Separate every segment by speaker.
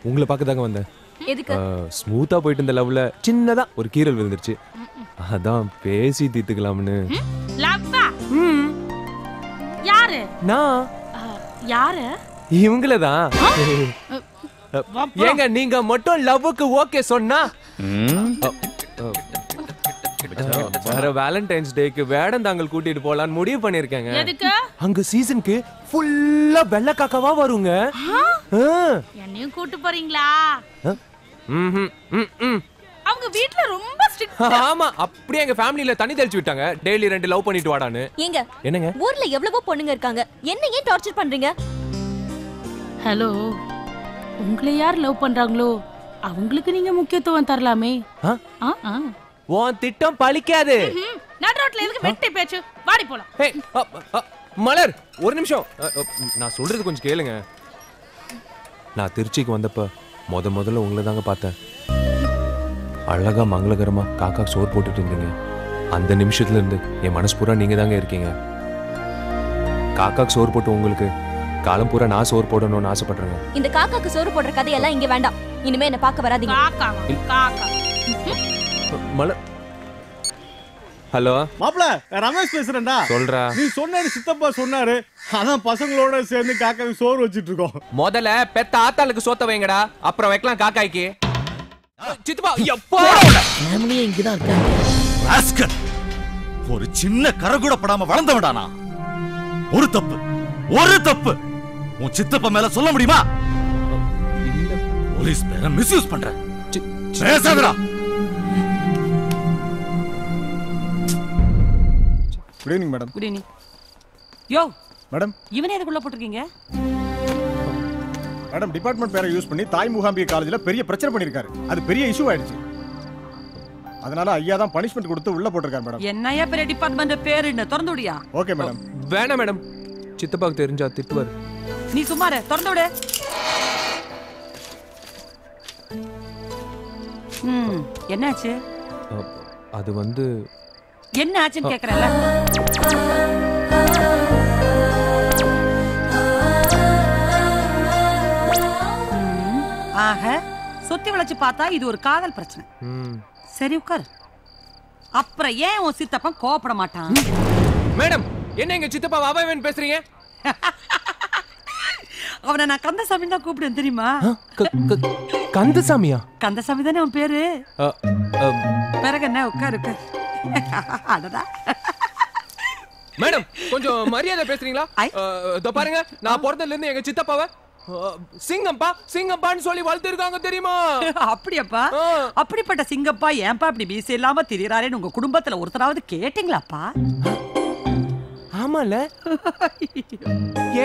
Speaker 1: உங்களை பார்க்க தாங்க வந்தேன்.
Speaker 2: எதுக்கு?
Speaker 1: ஸ்மூத்தா போயிட்டு இருந்த லவ்ல சின்னதா ஒரு கீறல் விழுந்துருச்சு. அதான் பேசி தீர்த்துக்கலாம்னு.
Speaker 3: லவ்வா? யாரு?
Speaker 1: நான்.
Speaker 3: யாரு?
Speaker 1: இவங்களதான். ஏங்க நீங்க மட்டும் லவ்வுக்கு ஓகே சொன்னா வர வேலண்டைன்ஸ் டேக்கு வேடந்தாங்கல் கூட்டிட்டு போலான்னு முடிவு பண்ணிருக்கேங்க.
Speaker 3: எதுக்கு?
Speaker 1: அங்க சீசனுக்கு ஃபுல்லா வெள்ளை காக்காவா வருங்க.
Speaker 3: என்னையும் கூட்டி போறீங்களா? அவங்க வீட்ல ரொம்ப ஸ்ட்ரிக்ட்.
Speaker 1: ஆமா, அப்படியே எங்க ஃபேமிலில தண்ணி தெளிச்சு விட்டாங்க. டெய்லி 2 லவ் பண்ணிட்டு வாடான்னு.
Speaker 2: ஏங்க
Speaker 1: என்னங்க
Speaker 2: ஊர்ல எவ்வளவோ பொண்ணுங்க இருக்காங்க, என்ன ஏன் டார்ச்சர் பண்றீங்க?
Speaker 3: ஹலோ, உங்களை யார் லவ் பண்றாங்களோ அவங்களுக்கு நீங்க முக்கியத்துவம் தரலாமே.
Speaker 1: உன் திட்டம் பலிக்காது.
Speaker 3: நடு ரோட்ல எதுக்கு வெட்டி பேச்சு? வாடி போலாம்.
Speaker 1: மலர் ஒரு நிமிஷம், நான் சொல்றது கொஞ்சம் கேளுங்க. நான் திருச்சிக்கு வந்தப்ப முதல்ல உங்களை தாங்க பார்த்தேன். அழகா மங்களகரமா காக்கா சோறு போட்டுட்டு இருந்தீங்க. அந்த நிமிஷத்துல இருந்து என் மனசு பூரா நீங்க தாங்க இருக்கீங்க. காக்காக்கு சோறு போட்டு உங்களுக்கு காலம் பூரா நான் சோறு போடணும்னு ஆசைப்படுறேங்க.
Speaker 2: இந்த காக்காக்கு சோறு போடுற கதையெல்லாம் இங்க வேண்டாம். இனிமே என்ன பார்க்க வராதீங்க.
Speaker 1: மலர். ஹலோ
Speaker 4: மாப்ள, ரமேஷ் பேசுறேன்டா.
Speaker 1: சொல்றா.
Speaker 4: நீ சொன்னாரு, சித்தப்பா சொன்னாரு, அதான் பசங்களோட சேர்ந்து காக்காக்கு சோறு வச்சிட்டு இருக்கோம்.
Speaker 1: முதல்ல பெத்த ஆத்தாளுக்கு சோத்த வைங்கடா, அப்புறம் வைக்கலாம் காக்காய்க்கு. சித்தப்பா எப்போ
Speaker 5: ஃபேமிலியே இங்கதான் இருக்காங்க. ராஸ்கல், ஒரு சின்ன கரை கூட படாம வளர்ந்தவடானா. ஒரு தப்பு உன் சித்தப்பா மேல சொல்ல முடியுமா? போலீஸ் பேரை மிஸ்யூஸ் பண்ற. பேசாதடா.
Speaker 4: Good evening madam.
Speaker 6: Good evening. யோ
Speaker 4: மேடம்,
Speaker 6: இவனே எதுக்குள்ள போட்டுருக்கீங்க?
Speaker 4: மேடம், டிபார்ட்மெண்ட் பேரை யூஸ் பண்ணி தாய் மூகாம்பிகை காலேஜ்ல பெரிய பிரச்சனை பண்ணிருக்காரு. அது பெரிய இஷ்யூ ஆயிடுச்சு. அதனால ஐயா தான் பனிஷ்மென்ட் கொடுத்து உள்ள போட்டுருக்காரு மேடம்.
Speaker 6: என்னையா பெரிய டிபார்ட்மெண்ட் பேரு என்ன? திறந்து விடியா?
Speaker 4: Okay madam.
Speaker 1: வேணாம் மேடம், சித்தப்பாக்கு தெரிஞ்சா திட்டுவாரு.
Speaker 6: நீ சும்மாரு, திறந்து விடு. என்னாச்சு?
Speaker 1: அது வந்து
Speaker 6: என்ன ஆச்சுன்னு கேக்குறல. ஆக சொத்தி வளைச்சு பார்த்தா இது ஒரு காதல் பிரச்சனை. சரி உட்கார். அப்புறம் ஏன் உன் சித்தப்பன் கோவப்பட மாட்டான்?
Speaker 1: மேடம், என்ன எங்க சித்தப்பா வாபாவேன் பேசுறீங்க?
Speaker 6: அவனை நான் கந்தசாமி தான் கூப்பிடுவேன், தெரியுமா?
Speaker 1: கந்தசாமியா?
Speaker 6: கந்தசாமி தானே அவன் பேரு. பிறகு என்ன? உட்கார். அடடா.
Speaker 1: மேடம், கொஞ்சம் மரியாதை பேசுறீங்களா? இதோ பாருங்க, நான் பிறந்ததுல இருந்து எங்க சித்தப்பாவை சிங்கம்பான்னு சொல்லி வளர்த்திருக்காங்க, தெரியுமா?
Speaker 6: அப்படியாப்பா? அப்படிப்பட்ட சிங்கப்பா ஏன்பா இப்படி மீசை இல்லாம திரியறாரேன்னு உங்க குடும்பத்துல ஒருத்தராவது கேட்டீங்களாப்பா?
Speaker 1: ஆமால.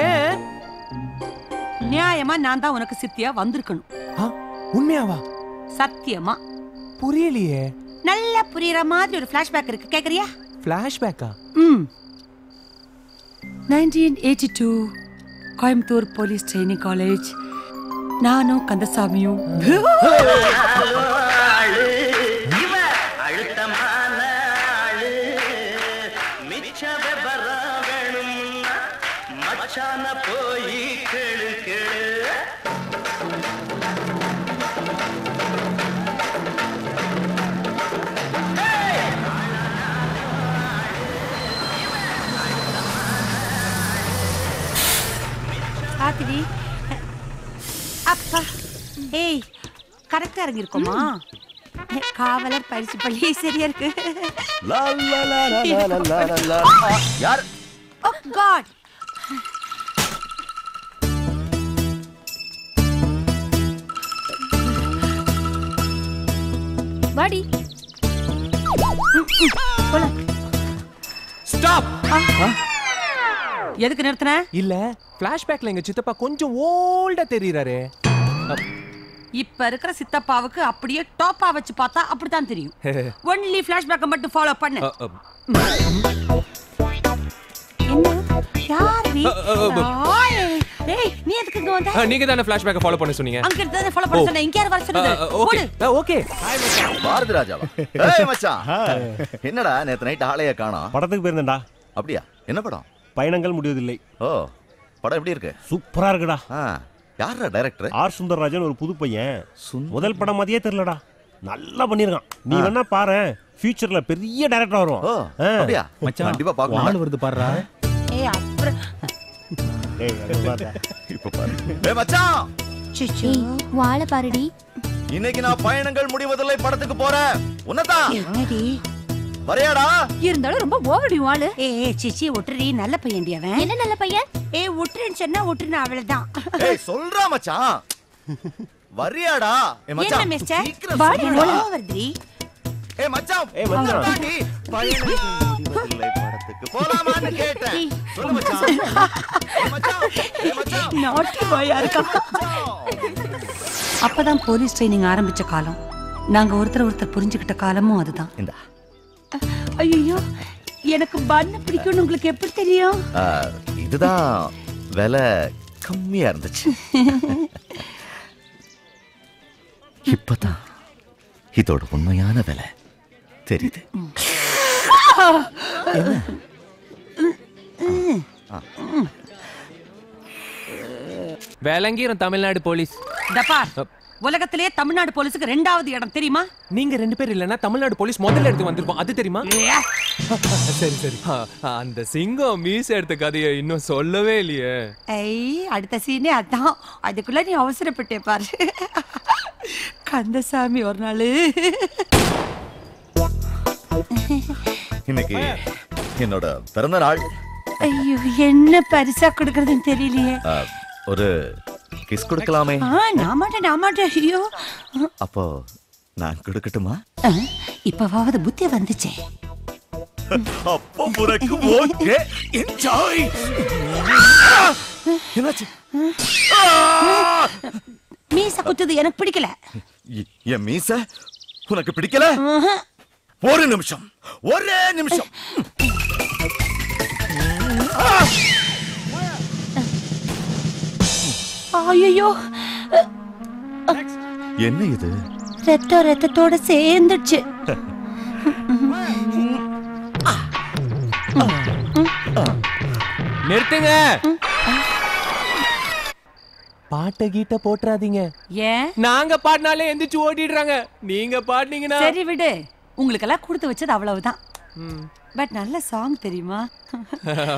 Speaker 1: ஏன்?
Speaker 6: நியாயமா நான் தான் உனக்கு சித்தியா வந்திருக்கணும்.
Speaker 1: உண்மையாவா?
Speaker 6: சத்தியமா.
Speaker 1: புரியலையே.
Speaker 6: நல்லா புரியற மாதிரி ஒரு ஃபிளாஷ்பேக் இருக்கு, கேக்குறியா?
Speaker 1: ஃபிளாஷ்பேக்கா?
Speaker 6: 1982 கோயம்புத்தூர் போலீஸ் ட்ரைனிங் காலேஜ். நானும் கந்தசாமியும் அப்பா. ஏய், கரெக்டா இறங்கி இருக்கோமா? காவலர் பரிசு பள்ளி சரியா இருக்கு.
Speaker 5: யார்?
Speaker 6: ஓ காட்.
Speaker 2: வாடி.
Speaker 1: ஸ்டாப்.
Speaker 6: எதுக்கு நிறுத்துன?
Speaker 1: இல்ல, ஃபிளாஷ்பேக்ல எங்க சித்தப்பா கொஞ்சம் ஓல்டா தெரியறாரே.
Speaker 6: இப்ப இருக்கிற சித்தப்பாவுக்கு அப்படியே டாப்பா வச்சு பார்த்தா அப்படிதான் தெரியும். ஒன்லி ஃபிளாஷ்பேக்க மட்டும் ஃபாலோ பண்ணு. என்ன? யார் நீ? ஏய், நீ எதுக்கு இங்க வந்த?
Speaker 1: நீங்க தான ஃபிளாஷ்பேக்க ஃபாலோ பண்ண சொன்னீங்க.
Speaker 6: அங்க இருந்து தான ஃபாலோ பண்ண சொன்னேன். இங்க யார் வர சொன்னது?
Speaker 1: Okay okay.
Speaker 5: ஹாய் மச்சான். பாரதி ராஜாவா? ஏய் மச்சான். என்னடா நேத்து நைட் ஆளைய காணோம்?
Speaker 7: படத்துக்கு போயிருந்தேன்டா.
Speaker 5: அப்படியா? என்ன படம்?
Speaker 7: பயணங்கள் முடிவதில்லை.
Speaker 5: ஓ, படம் எப்படி இருக்கு?
Speaker 7: சூப்பரா இருக்குடா.
Speaker 5: யாரா டைரக்டர்?
Speaker 7: ஆர் சுந்தரராஜன் ஒரு புது பையன். முதல் படம் மாதிரியே தெரியலடா, நல்லா பண்ணிருக்கான். நீ வேணா பாரு, ஃபியூச்சர்ல பெரிய டைரக்டர் வரும்.
Speaker 5: அப்படியா மச்சான்? கண்டிப்பா பார்க்கணும்.
Speaker 8: ஆளு வருது பாருடா.
Speaker 6: ஏய் அப்புறம்
Speaker 5: இப்ப பாரு. ஏய் மச்சான்,
Speaker 2: ஏய் வாழ பாருடி.
Speaker 5: இன்னைக்கு நான் பயணங்கள் முடிவதில்லை படத்துக்கு போறேன். உன்னதான்
Speaker 6: என்னடி
Speaker 5: வரையாடா?
Speaker 2: இருந்தாலும் ரொம்ப ஓவடி வாளு.
Speaker 6: ஏய் சிச்சி ஒட்டுறி, நல்ல பையன்டி அவன்.
Speaker 2: என்ன நல்ல பையன்?
Speaker 6: ஏய் ஒட்டுறேன்னு சொன்னா ஒட்டுறா அவ்வளவுதான்.
Speaker 5: ஏய் சொல்றா மச்சான், வரியாடா? ஏய்
Speaker 6: என்ன
Speaker 5: மச்சான்
Speaker 6: மிஸ்டர்
Speaker 5: சீக்கிரம்
Speaker 6: பாடி
Speaker 5: சொல்லுடா.
Speaker 6: ஓவர்டி.
Speaker 5: ஏய் மச்சான், வந்தாடி பயணங்கள் முடிவதில்லை படத்துக்கு போலாமான்னு கேட்டேன். சொல்லு மச்சான். ஏய் மச்சான், ஏய் மச்சான்,
Speaker 6: நாட்டி பாயா இருக்கா. அப்பதான் போலீஸ் ட்ரைனிங் ஆரம்பிச்ச காலம். நாங்க ஒருத்தர் புரிஞ்சுக்கிட்ட காலமும் அதுதான்.
Speaker 5: இந்தா.
Speaker 6: ஐயோ, எனக்கு பண்ண பிடிக்கும்னு உங்களுக்கு எப்படி தெரியும்?
Speaker 5: இதுதான் விலை கம்மியா இருந்துச்சு. இப்பதான் இதோட உண்மையான விலை தெரியுது.
Speaker 1: வேலங்கிரும் தமிழ்நாடு போலீஸ்.
Speaker 6: டப்பா, உலகத்திலே தமிழ்நாடு போலீஸுக்கு 2வது இடம் தெரியுமா?
Speaker 1: நீங்க 2 பேர் இல்லனா தமிழ்நாடு போலீஸ் முதல்ல எடுத்து வந்திருப்போம், அது தெரியுமா? சரி சரி. அந்த சிங்கம் மீச எடுத்த கதையை இன்னும் சொல்லவே இல்லையே.
Speaker 6: ஐய், அடுத்த சீனே அதான். அதுக்குள்ள நீ அவசரப்பட்டே பாரு. கந்தசாமி ஒரு நாள்
Speaker 5: இன்னைக்கு என்னோட பிறந்த நாள்.
Speaker 6: ஐயோ, என்ன பரிசா கொடுக்கறதுன்னு தெரியலையே.
Speaker 5: ஒரு கிஸ் கொடுக்கலாமே?
Speaker 6: நான் மாட்டேன். ஐயோ,
Speaker 5: அப்போ நான் கொடுக்கட்டுமா?
Speaker 6: இப்பவாவது புத்தி வந்துச்சே.
Speaker 5: அப்போ உனக்கு ஓகே, என்ஜாய். என்னாச்சு?
Speaker 6: மீச குத்துது எனக்கு பிடிக்கல.
Speaker 5: என் மீச உனக்கு பிடிக்கல? ஒரு நிமிஷம், ஒரே நிமிஷம்.
Speaker 6: ஐயோ,
Speaker 5: என்ன இது?
Speaker 6: ரத்தத்தோட சேர்ந்துச்சு.
Speaker 1: நிறுத்துங்க. பாட்ட கீட்ட போட்றாதீங்க.
Speaker 6: ஏன்?
Speaker 1: நாங்க பாடினாலே எந்திரிச்சு ஓடிடுறாங்க. நீங்க பாடுனீங்கன்னா
Speaker 6: சரி விடு, உங்களுக்கெல்லாம் கொடுத்து வச்சது அவ்வளவுதான். பட் நல்ல சாங் தெரியுமா?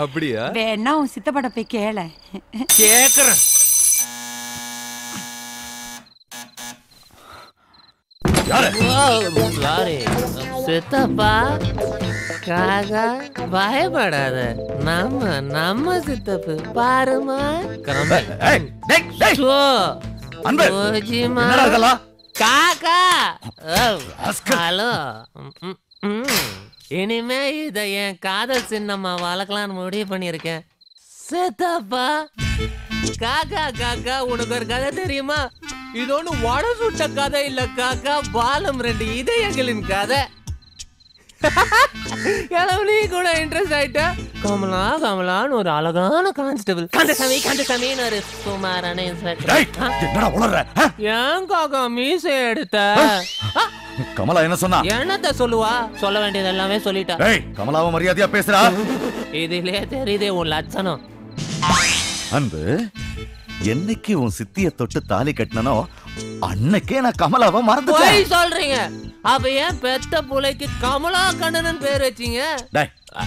Speaker 1: அப்படியா?
Speaker 6: வேணா உன் சித்தப்பட போய் கேள.
Speaker 1: கேக்குறேன்.
Speaker 9: சாரி சித்தப்பா, காகா பயப்படாத, நம்ம சித்தப்பு பாருமா. காக்கா ஹலோ. இனிமே இத என் காதல் சின்னம்மா வளர்க்கலான்னு முடிவு பண்ணிருக்கேன். சித்தப்பா, காக்கா காக்கா உனக்கு ஒரு கதை தெரியுமா? இது ஒண்ணு வட சுட்ட கதை இல்ல காக்கா, பாலம் 2 இதயங்களின் கதை. நீ கூட இன்ட்ரெஸ்ட் ஆயிட்ட. கமலா கமலான்னு ஒரு அழகான கான்ஸ்டபிள், கந்தசாமின்னு ஒரு சுமாரான இன்ஸ்பெக்டர். ஏன் காக்கா மீசை எடுத்த?
Speaker 5: கமலா என்ன சொன்னா?
Speaker 9: என்னத்த சொல்லுவா? சொல்ல வேண்டியது எல்லாமே சொல்லிட்டா.
Speaker 5: கமலாவை மரியாதையா பேசுறா.
Speaker 9: இதுலயே தெரியுதே உன் லட்சணம்.
Speaker 5: அன்பு, என்னைக்கு உன் சித்திய தொட்டு தாலி கட்டினோ அன்னைக்கே நான் கமலாவை மறந்துட்டேன்.
Speaker 9: சொல்றீங்க? அப்ப ஏன் பெத்த புலைக்கு கமலா கண்ணன் பேர் வச்சீங்க?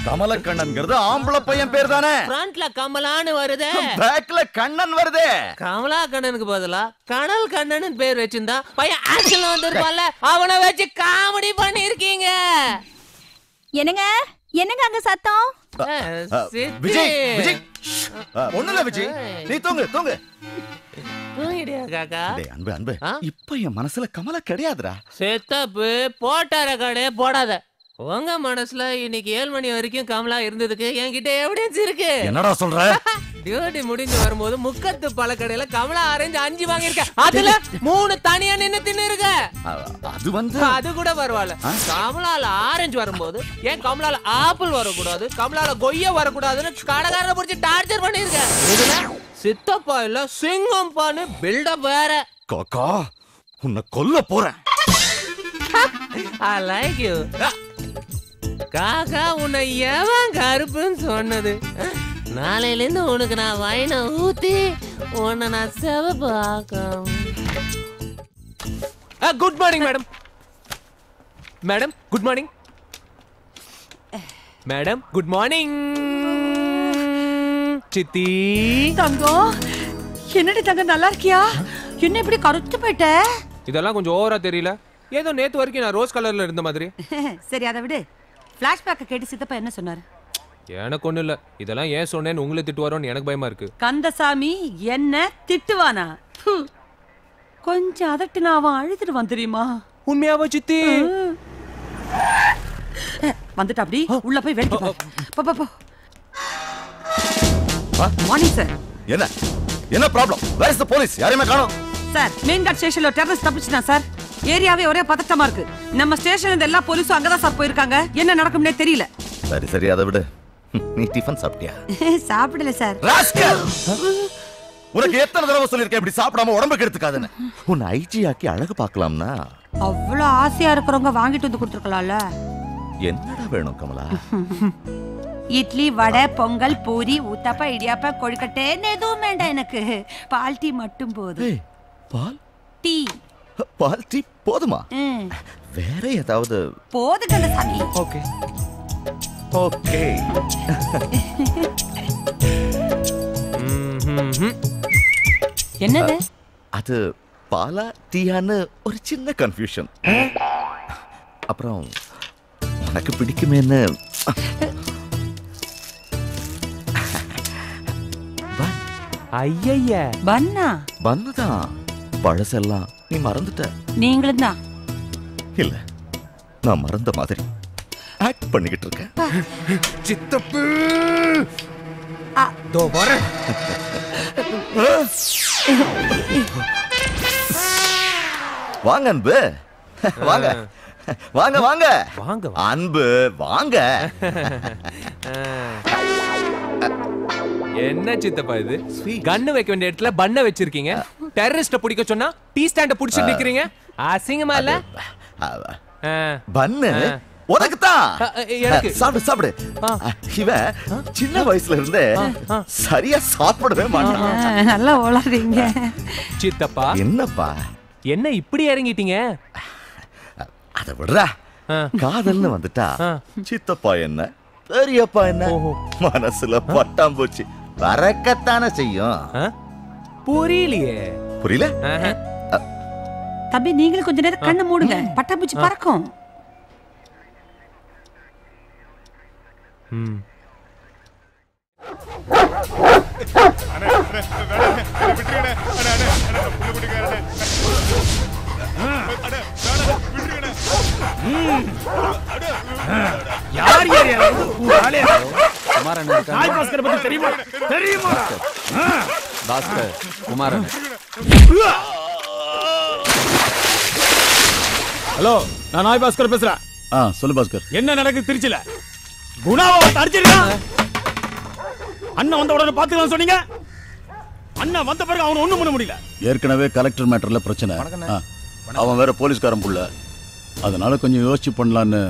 Speaker 5: கமல கண்ணன்ங்கிறது ஆம்பளை பையன் பேர் தானே.
Speaker 9: ஃப்ரண்ட்ல கமலான்னு வருதே,
Speaker 5: பேக்ல கண்ணன் வருதே.
Speaker 9: கமலா கண்ணனுக்கு பதிலா கனல் கண்ணன் பேர் வச்சிருந்தா பையன் ஆக்ஷன்ல வந்திருப்பான்ல, அவனை வச்சு காமெடி பண்ணிருக்கீங்க.
Speaker 2: என்னங்க அங்க சத்தம்?
Speaker 5: விஜய், விஜய் ஒண்ணுல விஜய், நீ தூங்கு.
Speaker 9: தூங்கிடியா காக்கா?
Speaker 5: அன்பு அன்பு, இப்ப என் மனசுல கமலா கிடையாதுடா.
Speaker 9: செத்தப்பு போட்டார கடை போடாத. உங்க மனசுல இன்னைக்கு 7 மணி வரைக்கும் கமலா இருந்ததுக்கு என்கிட்ட எவிடன்ஸ் இருக்கு.
Speaker 5: என்னடா சொல்ற?
Speaker 9: டியூட்டி முடிஞ்சு வரும்போது முக்கத்து பழக்கடையில கமலா ஆரஞ்சு 5 வாங்கிருக்க, அதுல 3 தனியா நின்னு தின்னு இருக்க. அது கூட பரவாயில்ல. கமலால ஆரஞ்சு வரும்போது ஏன் கமலால ஆப்பிள் வரக்கூடாது, கமலால கொய்யா வரக்கூடாதுன்னு கடைக்காரனை புடிச்சு டார்ச்சர் பண்ணிருக்க. இதுல சித்தப்பா இல்ல சிங்கம் பான்னு பில்டப் வேற.
Speaker 5: காக்கா, உன்னை கொல்ல போறேன்.
Speaker 9: I like you. காக்கா, உன்னை எவன் கருப்புன்னு சொன்னது? நாளையில இருந்து உனக்கு நான் வைனை ஊத்தி உன்னை நான் செவப்பாக்கம்.
Speaker 1: Good morning madam. Madam good morning. Madam good morning. சித்தி
Speaker 6: தங்கம், என்னடி தங்கம் நல்லா இருக்கியா? என்ன இப்படி கருத்து போயிட்ட?
Speaker 1: இதெல்லாம் கொஞ்சம் ஓவரா தெரியல. ஏதோ நேத்து வரைக்கும் நான் ரோஸ் கலர்ல இருந்த மாதிரி.
Speaker 6: சரி அதை விடு. பிளாஷ்பேக்க கேட்டு சித்தப்பா என்ன சொன்னாரு?
Speaker 1: எனக்கு ஒண்ணு இல்ல. இதெல்லாம் ஏன் சொன்னேன்னு உங்களை திட்டுவாரோன்னு எனக்கு பயமா இருக்கு.
Speaker 6: கந்தசாமி என்ன திட்டுவானா? கொஞ்சம் அதட்டினா அவன் அழுதுடுவான் தெரியுமா?
Speaker 1: உண்மையாவா சித்தி?
Speaker 6: வந்துட்டா அப்படி உள்ள போய் வெட்டி போ. Morning sir.
Speaker 5: என்ன problem? Where is the police? யாரையுமே காணோம்
Speaker 6: சார். மெயின் கார்ட் ஸ்டேஷன்ல டெரரிஸ்ட் தப்பிச்சிட்டான் சார். ஏரியாவே ஒரே பதட்டமா இருக்கு. நம்ம ஸ்டேஷன்ல இருந்து எல்லா போலீஸும் அங்கதான் சார் போயிருக்காங்க. என்ன நடக்கும்னே தெரியல.
Speaker 5: சரி அதை விடு. நீ டிஃபன் சாப்பிட்டியா?
Speaker 6: சாப்பிடல சார்.
Speaker 5: ராஸ்கல்! உனக்கு எத்தனை தடவை சொல்லிருக்கேன் இப்படி சாப்பிடாம உடம்புக்கு எடுத்துக்காதுன்னு. உன்னை ஐஜி ஆக்கி அழகு பார்க்கலாம்னா
Speaker 6: அவ்வளவு ஆசையா இருக்கிறவங்க வாங்கிட்டு வந்து கொடுத்துருக்கலாம்ல.
Speaker 5: என்னடா வேணும் கமலா?
Speaker 6: இட்லி, வடை, பொங்கல், பூரி, ஊத்தப்பா, இடியாப்பா, கொழுக்கட்டைன்னு எதுவும் வேண்டாம் எனக்கு. பால் டீ மட்டும் போதும்.
Speaker 5: பால்
Speaker 6: டீ?
Speaker 5: பால் டீ போதுமா? வேற ஏதாவது?
Speaker 6: போது கந்தசாமி.
Speaker 5: Okay okay.
Speaker 6: என்னது?
Speaker 5: அது பாலா டீயான்னு ஒரு சின்ன கன்ஃபியூஷன். அப்புறம் உனக்கு பிடிக்குமேன்னு
Speaker 1: ஐயய்ய
Speaker 6: பன்னா?
Speaker 5: பன்னுதான். பழசெல்லாம் நீ மறந்துட்ட.
Speaker 6: நீங்களும் தான்.
Speaker 5: இல்ல, நான் மறந்த மாதிரி ஆக்ட் பண்ணிக்கிட்டு இருக்கேன்.
Speaker 1: சித்தப்பு தோ வர.
Speaker 5: வாங்க அன்பு, வாங்க வாங்க வாங்க
Speaker 1: வாங்க
Speaker 5: அன்பு வாங்க.
Speaker 1: என்ன சித்தப்பா இது? கன்னு வைக்க வேண்டிய இடத்துல பண்ண வச்சிருக்கீங்க. டெரரிஸ்ட பிடிக்க சொன்னா டீ ஸ்டாண்ட புடிச்சிட்டு நிக்கிறீங்க. அசிங்கமா இல்ல?
Speaker 5: பன்னு உனக்கு தான்.
Speaker 1: எனக்கு
Speaker 5: சாப்பிடு சாப்பிடு. இவன் சின்ன வயசுல இருந்தே சரியா சாப்பிடவே மாட்டான்.
Speaker 6: நல்லா உளறீங்க
Speaker 1: சித்தப்பா.
Speaker 5: என்னப்பா
Speaker 1: என்ன இப்படி இறங்கிட்டீங்க?
Speaker 5: அத விடுறா. காதல்னு வந்துட்டா சித்தப்பா என்ன பெரியப்பா என்ன மனசுல பட்டாம்பூச்சி பறக்கத்தானே செய்யும்.
Speaker 1: புரியலையே.
Speaker 5: புரியல?
Speaker 6: தம்பி நீங்களும் கொஞ்ச நேரம் கண்ணை மூடுங்க. பட்டாம்பூச்சி பறக்கும்.
Speaker 7: யார்
Speaker 8: குமாரன்
Speaker 7: நாய் பாஸ்கர் பத்தி தெரியுமா? தெரியுமா?
Speaker 8: பாஸ்கர் குமாரன்.
Speaker 7: ஹலோ, நான் நாய் பாஸ்கர் பேசுறேன்.
Speaker 5: சொல்லு பாஸ்கர்.
Speaker 7: என்ன நடக்குது திருச்சில? குணாவை அடிச்சிருக்கா? அண்ணன் வந்த உடனே பாத்துக்கலாம் சொன்னீங்க. அண்ணன் வந்த பிறகு அவன் ஒண்ணும் பண்ண முடியல.
Speaker 10: ஏற்கனவே கலெக்டர் மேட்டர்ல பிரச்சனை. அவன் வேற போலீஸ்காரன் புள்ள. அதனால கொஞ்சம் யோசிச்சு பண்ணலான்னு.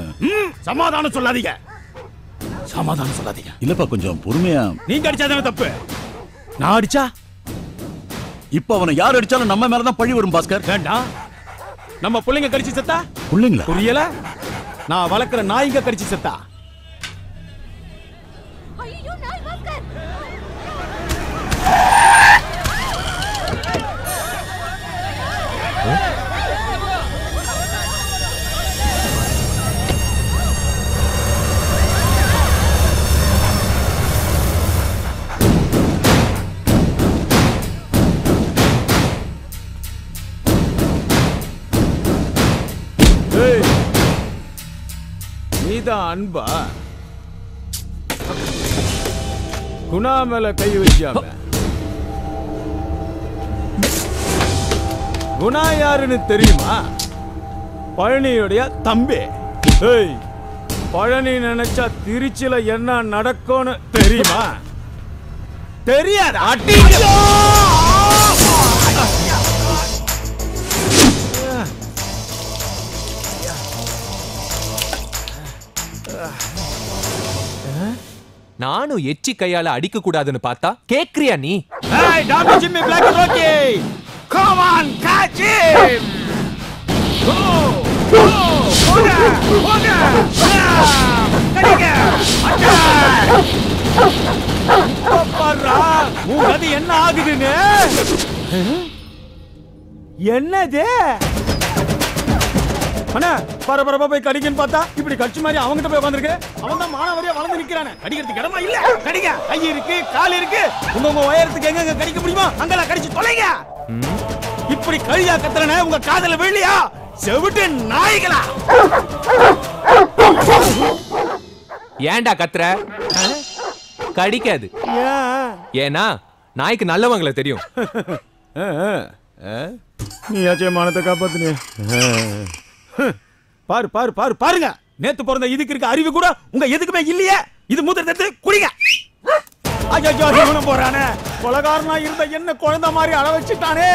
Speaker 7: சமாதானம் சொல்லாதீங்க. சமாதானம் சொல்லாதீங்க.
Speaker 10: இல்லப்பா கொஞ்சம் பொறுமையா.
Speaker 7: நீங்க அடிச்சாதானே தப்பு. நான் அடிச்சா?
Speaker 10: இப்ப அவனை யார் அடிச்சாலும் நம்ம மேலதான் பழி வரும் பாஸ்கர்.
Speaker 7: வேண்டாம். நம்ம பிள்ளைங்க கடிச்சு செத்தா?
Speaker 10: பிள்ளைங்களா?
Speaker 7: புரியல? நான் வளர்க்கிற நாய்ங்க கடிச்சு செத்தா? நீதான் அன்பா? குணா மேல கை வச்சாம. குணா யாருன்னு தெரியுமா? பழனியுடைய தம்பி. பழனி நினைச்சா திருச்சியில என்ன நடக்கும்னு தெரியுமா? தெரியாது.
Speaker 1: நானும் எச்சி கையால அடிக்க கூடாதுன்னு பார்த்தா கேக்குறியா நீ?
Speaker 7: Hey, Dr. Jimmy Black is okay. Come on, catch him. Go. Hoga. கடிங்க. அட்டாக். பாப்பா, உங்கது என்ன ஆகுதுன்னு? என்னது? அண்ணா பரபரப்பா போய் கடிக்கன்னு பார்த்தா இப்படி கட்சி மாதிரி அவங்கிட்ட போய் உட்காந்துருக்கு. அவன் தான் மானவரியா வளர்ந்து நிக்கிறானே. கடிக்கிறதுக்கு இடமா இல்ல. கடிங்க. கை இருக்கு, கால் இருக்கு. உங்க உயரத்துக்கு எங்க கடிக்க முடியுமா அங்கெல்லாம் கடிச்சு தொலைங்க. இப்படி கழியா கத்துறனே உங்க காதல விழலையா? செவிட்டு நாய்களா?
Speaker 1: ஏன்டா கத்துற? கடிக்காது. ஏன்னா நாய்க்கு நல்லவங்கள தெரியும்.
Speaker 7: நீயாச்சே மானத்தை காப்பாத்துனே. பாரு பாரு பாரு பாருங்க, நேத்து பிறந்த இதுக்கு இருக்க அறிவு கூட உங்க எதுக்குமே இல்லையே. இது மூத்திரத்தை எடுத்து குடிங்க. ஐயோ இவனும் போறானே, கொலகாரனா இருந்த என்ன குழந்தை மாதிரி அள வச்சுட்டானே.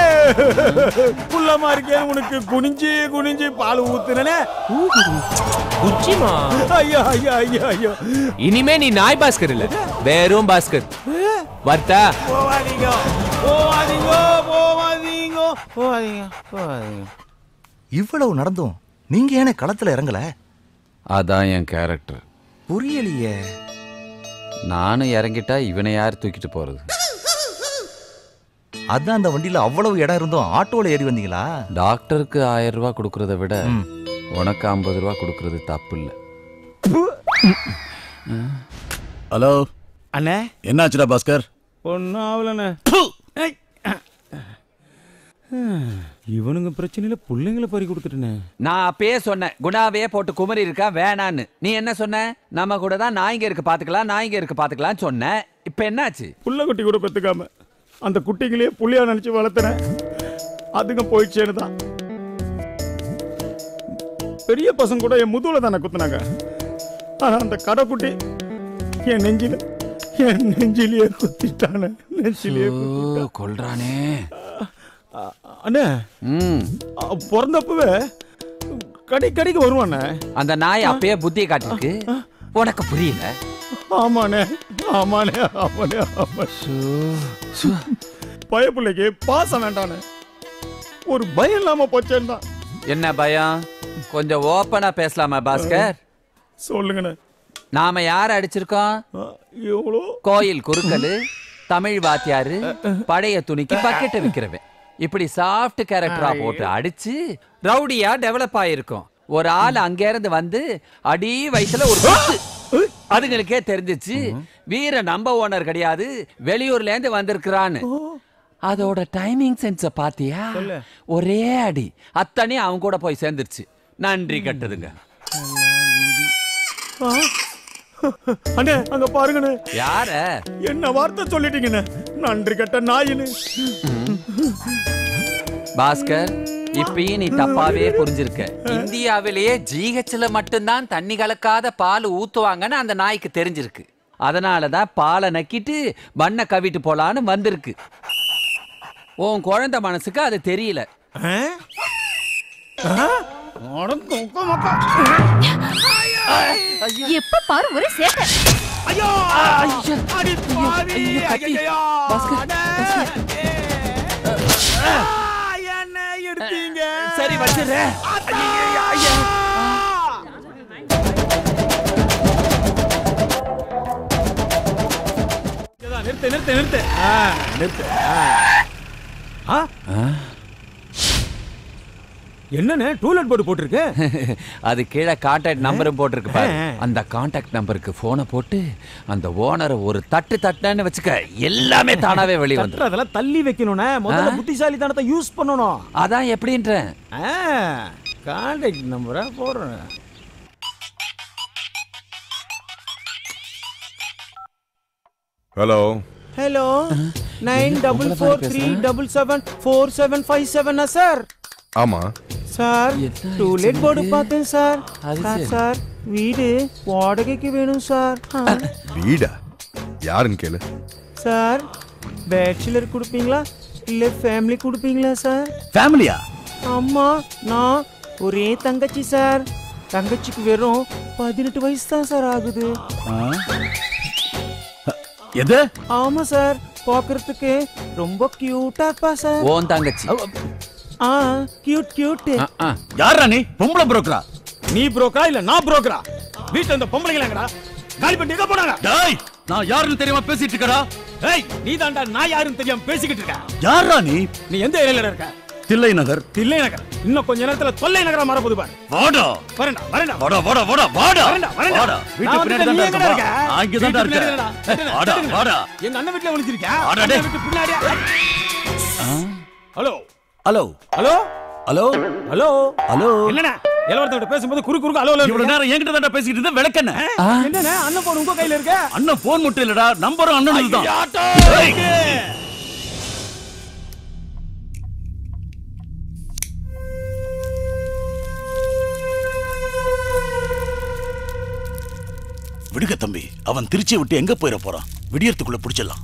Speaker 7: புள்ளமா இருக்கே உனக்கு குனிஞ்சு குனிஞ்சு பால் ஊத்துனே.
Speaker 1: குச்சிமா.
Speaker 7: ஐயோ ஐயோ ஐயோ ஐயோ.
Speaker 1: இனிமே நீ நாய் பாஸ்கர் இல்ல, வெறும் பாஸ்கர். வர்த்தா?
Speaker 7: போவாதீங்க போவாதீங்க போவாதீங்க போவாதீங்க போவாதீங்க.
Speaker 5: இவ்வளவு நடந்தும் நீங்க ஏனே களத்துல இறங்கல?
Speaker 8: அதான் என் கேரக்டர்.
Speaker 5: புரியலையே.
Speaker 8: நானும் இறங்கிட்டா இவனை யார் தூக்கிட்டு போறது?
Speaker 5: அதான் அந்த வண்டியில அவ்வளவு இடம் இருந்தும் ஆட்டோல ஏறி வந்தீங்களா?
Speaker 8: டாக்டருக்கு 1000 ரூபாய் கொடுக்கறத விட உனக்கு 50 ரூபாய் கொடுக்கறது தப்பு இல்ல.
Speaker 10: ஹலோ
Speaker 7: அண்ணே,
Speaker 10: என்னாச்சுடா பாஸ்கர்?
Speaker 7: ஒன்னும் ஆகலண்ணே. இவனுங்க பிரச்சனையில பிள்ளைங்களை பறி கொடுத்துட்டேனே.
Speaker 8: நான் அப்பயே சொன்னேன் குணாவே போட்டு குமரி இருக்கா வேணான்னு. நீ என்ன சொன்ன? நம்ம கூட தான் நாய்ங்க இருக்கு பாத்துக்கலாம், நாய்ங்க இருக்கு பாத்துக்கலாம் சொன்ன. இப்ப என்னாச்சு?
Speaker 7: புள்ள குட்டி கூட பெத்துக்காம அந்த குட்டிங்களே புள்ளையா நினைச்சு வளர்த்துறேன். அதுங்க போயிடுச்சேன்னு தான். பெரிய பசங்க கூட என் முதுகுல தானே குத்துனாங்க. ஆனா அந்த கடைக்குட்டி என் நெஞ்சிலேயே குத்திட்டானே. நெஞ்சிலேயே
Speaker 8: கொல்றானே.
Speaker 7: அண்ணே பிறந்தப்பவே கடைக்கு வருவானே.
Speaker 8: அந்த நாய் அப்பயே புத்தியை காட்டிருக்கு, உனக்கு புரியல?
Speaker 7: ஆமாண்ணே ஆமாண்ணே ஆமாண்ணே ஆமா. பயப்பிள்ளைக்கு பாசம் வேண்டானே, ஒரு பயம் இல்லாம போச்சேன்னா.
Speaker 8: என்ன பயம்? கொஞ்சம் ஓப்பனா பேசலாமா பாஸ்கர்?
Speaker 7: சொல்லுங்கண்ணே.
Speaker 8: நாம யார அடிச்சிருக்கோம்? கோயில் குறுக்கலு, தமிழ் வாத்தியாரு, பழைய துணிக்கு பக்கெட்டை விக்கிறவன். இப்படி சாஃப்ட் கேரக்டரா போட்டு அடிச்சு ரவுடியா டெவலப் ஆயிருக்கும். ஒரு ஆள் அங்க இருந்து வந்து அடி வயசுல ஒரு அதுங்களுக்கே தெரிஞ்சிச்சு வீர நம்ப ஓனர் கிடையாது, வெளியூர்ல இருந்து வந்திருக்கிறான்னு. அதோட டைமிங் சென்ஸ பாத்தியா? ஒரே அடி அத்தனை அவங்க கூட போய் சேர்ந்துருச்சு. நன்றி கட்டுதுங்க.
Speaker 7: அண்ணே அங்க பாருங்கண்ணே.
Speaker 8: யார?
Speaker 7: என்ன வார்த்தை சொல்லிட்டீங்கண்ணே, நன்றி கட்ட நாயின்னு.
Speaker 8: பாஸ்கர், இப்பயும் நீ தப்பாவே புரிஞ்சிருக்க. இந்தியாவிலேயே ஜிஹெச்ல மட்டும்தான் தண்ணி கலக்காத பால் ஊத்துவாங்கன்னு அந்த நாய்க்கு தெரிஞ்சிருக்கு. அதனாலதான் பாலை நக்கிட்டு பண்ண கவிட்டு போலான்னு வந்திருக்கு. உன் குழந்தை மனசுக்கு அது தெரியல.
Speaker 2: எப்ப பாரு ஒரு சேட்டை.
Speaker 7: ஐயோ அடி பாவி. ஐயோ என்ன எடுத்தீங்க?
Speaker 8: சரி வச்சிடுறேன்.
Speaker 7: நிறுத்து நிறுத்து நிறுத்து நிறுத்து. என்னன்னு டூலெட் போர்டு போட்டிருக்கு?
Speaker 8: அது கீழே கான்டாக்ட் நம்பரும் போட்டிருக்கு பாரு. அந்த கான்டாக்ட் நம்பருக்கு போனை போட்டு அந்த ஓனரை ஒரு தட்டு தட்டுன்னு வச்சுக்க, எல்லாமே தானாவே வெளியே வந்துரும்.
Speaker 7: அதெல்லாம் தள்ளி வைக்கணும்னா முதல்ல புத்திசாலித்தனத்தை யூஸ் பண்ணணும்.
Speaker 8: அதான் எப்படின்றேன்.
Speaker 7: கான்டாக்ட் நம்பரை போடுறேன்.
Speaker 1: Hello
Speaker 7: hello 9443774757 sir.
Speaker 1: ஆமா
Speaker 7: சார், டூலெட் போர்டு பார்த்தேன் சார். சார் வீடு வாடகைக்கு வேணும் சார்.
Speaker 1: வீடா? யாருன்னு கேளு.
Speaker 7: சார் பேச்சுலர் கொடுப்பீங்களா இல்ல ஃபேமிலி கொடுப்பீங்களா சார்?
Speaker 10: ஃபேமிலியா?
Speaker 7: ஆமா, நான் ஒரே தங்கச்சி சார். தங்கச்சிக்கு வெறும் 18 வயசு தான் சார் ஆகுது.
Speaker 10: எது?
Speaker 7: ஆமா சார், பாக்குறதுக்கு ரொம்ப கியூட்டா இருப்பா சார்.
Speaker 8: ஓன் தங்கச்சி.
Speaker 7: கியூட்.
Speaker 10: யாரா நீ? பொம்பளை புரோக்கரா?
Speaker 7: நீ புரோக்கரா இல்ல நான் புரோக்கரா? வீட்டுல இந்த பொம்பளைங்களாங்கடா காலி பண்ணி எங்க போனாங்க?
Speaker 10: டேய், நான் யாருன்னு தெரியாம பேசிட்டு இருக்கடா?
Speaker 7: ஏய், நீ தான்டா நான் யாருன்னு தெரியாம பேசிக்கிட்டு இருக்க.
Speaker 10: யாரா நீ?
Speaker 7: நீ எந்த ஏரியால இருக்க?
Speaker 10: தில்லை நகர்.
Speaker 7: தில்லை நகர் இன்னும் கொஞ்ச நேரத்துல தொல்லை நகரா மாற போகுது பாரு.
Speaker 10: வாடா
Speaker 7: வரேன்டா.
Speaker 10: வாடா.
Speaker 7: வரேன்டா.
Speaker 10: வீட்டு பின்னாடி தான் இருக்க. அங்க தான் இருக்க. வாடா.
Speaker 7: எங்க அண்ணன் வீட்ல ஒளிஞ்சிருக்க.
Speaker 10: வாடா டேய்.
Speaker 7: வீட்டு பின்னாடி. ஹலோ. என்னண்ணா? இளவரசோட பேசும்போது குறுக்கு ஹலோ.
Speaker 10: இவ்வளவு நேரம் என்கிட்ட தான் பேசிட்டு இருந்த விளக்கண்ண.
Speaker 7: என்னண்ணா அண்ணன் போன் உங்க கையில இருக்க?
Speaker 10: அண்ணன் போன் மட்டும் இல்லடா, நம்பரும் அண்ணனுது தான். விடுக தம்பி, அவன் திருச்சியை விட்டு எங்க போயிட போறான்? விடியறதுக்குள்ள பிடிச்சிடலாம்.